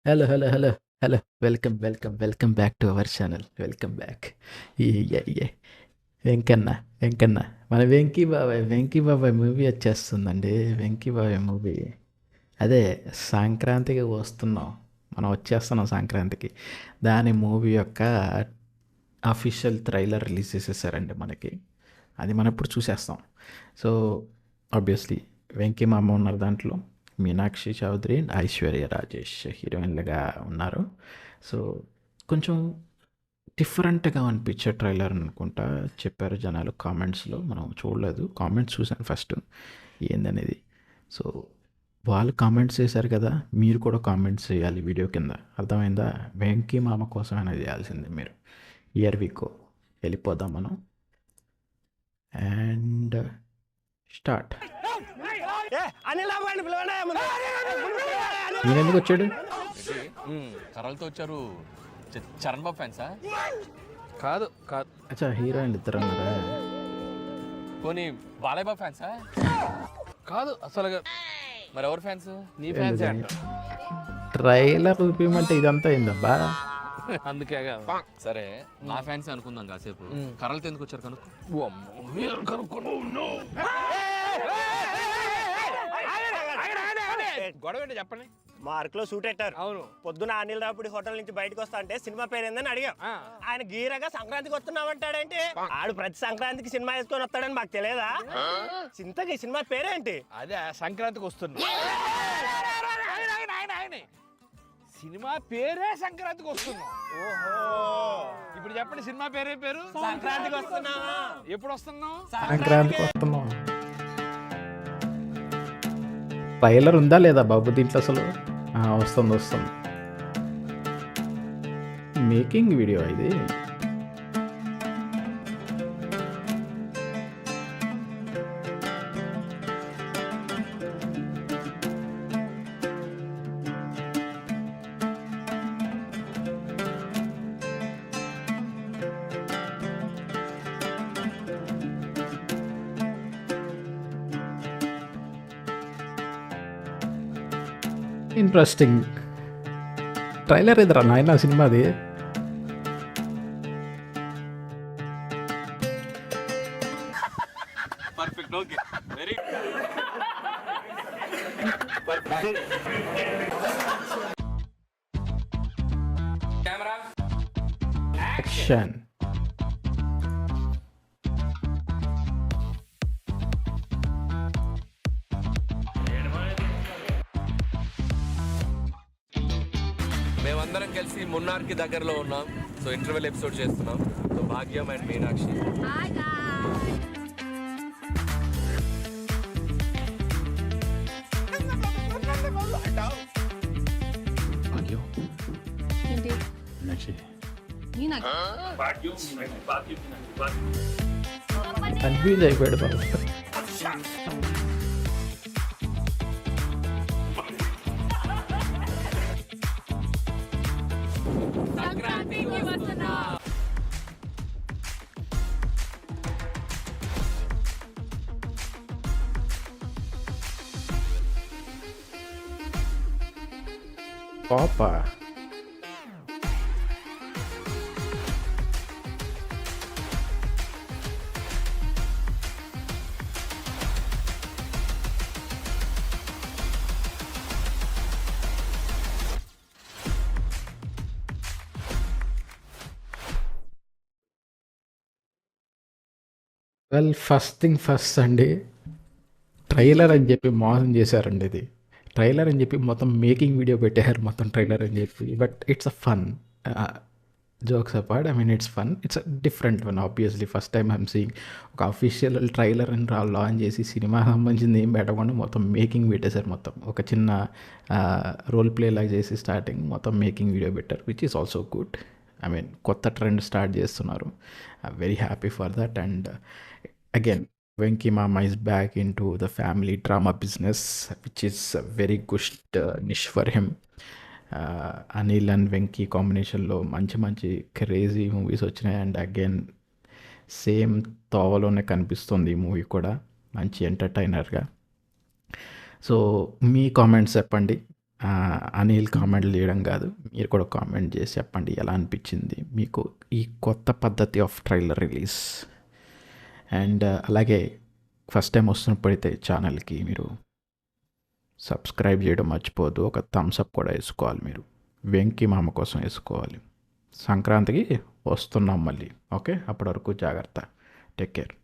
Hello, hello, hello, hello. Welcome, welcome, welcome back to our channel. Welcome back. ఏ వెంకన్న, వెంకన్న, మన వెంకీ బాబాయ్ movie వచ్చేస్తుందండి. వెంకీ బాబాయ్ మూవీ అదే సంక్రాంతికి వస్తున్నాం. మనం వచ్చేస్తున్నాం సంక్రాంతికి. దాని మూవీ యొక్క అఫీషియల్ ట్రైలర్ రిలీజ్ చేసేసారండి మనకి. అది మనం ఇప్పుడు చూసేస్తాం. సో ఆబ్వియస్లీ వెంకీ మామ ఉన్నారు దాంట్లో. మీనాక్షి చౌదరి అండ్ ఐశ్వర్య రాజేష్ హీరోయిన్లుగా ఉన్నారు. సో కొంచెం డిఫరెంట్గా అనిపించే ట్రైలర్ అనుకుంటా చెప్పారు జనాలు కామెంట్స్లో. మనం చూడలేదు, కామెంట్స్ చూసాను ఫస్ట్ ఏందనేది. సో వాళ్ళు కామెంట్స్ చేశారు కదా, మీరు కూడా కామెంట్స్ చేయాలి వీడియో కింద. అర్థమైందా? వెంకీ మామ కోసమైనా చేయాల్సిందే మీరు. ఇయర్ వీకో వెళ్ళిపోదాం మనం. And start. ఈయన ఎందుకు వచ్చాడు? కర్రలతో వచ్చారు. చరణ్ బాబు ఫ్యాన్సా? కాదు కాదు. అచ్చా, హీరోయిన్లు ఇద్దరు ఉన్నారా? పోనీ బాలయ్య బాబు ఫ్యాన్సా? కాదు అసలు మరి ఎవరు ఫ్యాన్స్? నీ ఫ్యాన్స్ అంట. ట్రైలర్ చూపించమంటే ఇదంతా అయిందబ్బా. అందుకే సరే నా ఫ్యాన్స్ అనుకుందాం కాసేపు. కర్రలతో ఎందుకు వచ్చారు కనుక్కో. గొడవ ఏంటి చెప్పండి. మార్క్ లో షూట్ పెట్టారు. అవును. పొద్దున అనిల్ రాపుడి హోటల్ నుంచి బయటకు వస్తా అంటే సినిమా పేరు ఏందని అడిగాం. ఆయన గీరగా సంక్రాంతికి వస్తున్నామంటాడేంటి? ఆడు ప్రతి సంక్రాంతికి సినిమా వేసుకొని వస్తాడని మాకు తెలియదా? చింతకి సినిమా పేరేంటి? అదే సంక్రాంతికి వస్తున్నా. సినిమా పేరే సంక్రాంతికి వస్తున్నాం. ఓహో, ఇప్పుడు చెప్పండి సినిమా పేరే పేరు. సంక్రాంతికి వస్తున్నావా? ఎప్పుడు వస్తున్నాం? సంక్రాంతికి వస్తున్నాం. ట్రైలర్ ఉందా లేదా బాబు దీంట్లో అసలు? వస్తుంది, వస్తుంది. మేకింగ్ వీడియో ఇది. ఇంట్రెస్టింగ్ ట్రైలర్ ఎదురా నాయన సినిమాది. Perfect, okay, very camera action. మేమందరం కలిసి మున్నార్కి దగ్గరలో ఉన్నాం. సో ఇంటర్వెల్ ఎపిసోడ్ చేస్తున్నాం. So Bhagyam and Meenakshi. భాగ్యం, ఏంటి? మీనాక్షి మీనాక్షి? కన్ఫ్యూజ్ అయిపోయాడు బాబు. సంక్రాంతికి వస్తున్నా. పాప ఫస్ట్ థింగ్ ఫస్ట్ అండి, ట్రైలర్ అని చెప్పి మోసం చేశారండి. ఇది ట్రైలర్ అని చెప్పి మొత్తం మేకింగ్ వీడియో పెట్టారు మొత్తం ట్రైలర్ అని చెప్పి. But it's a fun, jokes apart, I mean it's fun. It's a different one. Obviously first time I'm seeing ఒక అఫీషియల్ ట్రైలర్ అని లాంచ్ చేసి సినిమా సంబంధించింది ఏం పెట్టకుండా మొత్తం మేకింగ్ పెట్టేశారు. మొత్తం ఒక చిన్న రోల్ ప్లే లాగా చేసి స్టార్టింగ్ మొత్తం మేకింగ్ వీడియో పెట్టారు, which is also good. I mean కొత్త ట్రెండ్ స్టార్ట్ చేస్తున్నారు. Very happy for that. And again Venki Mama is back into the family drama business, which is a very good niche for him. Anil and Venky కాంబినేషన్లో మంచి మంచి crazy movies వచ్చినాయి. And again same తోవలోనే కనిపిస్తుంది ఈ movie కూడా, మంచి ఎంటర్టైనర్గా. So మీ comments చెప్పండి. అనిల్ కామెంట్లు చేయడం కాదు, మీరు కూడా కామెంట్ చేసి చెప్పండి ఎలా అనిపించింది మీకు ఈ కొత్త పద్ధతి ఆఫ్ ట్రైలర్ రిలీజ్. అండ్ అలాగే ఫస్ట్ టైం వస్తున్నప్పుడైతే ఛానల్కి మీరు సబ్స్క్రైబ్ చేయడం మర్చిపోవద్దు. ఒక థమ్స్ అప్ కూడా వేసుకోవాలి, మీరు వెంకీ మామ కోసం వేసుకోవాలి. సంక్రాంతికి వస్తున్నాం మళ్ళీ. ఓకే, అప్పటి వరకు జాగ్రత్త. Take care.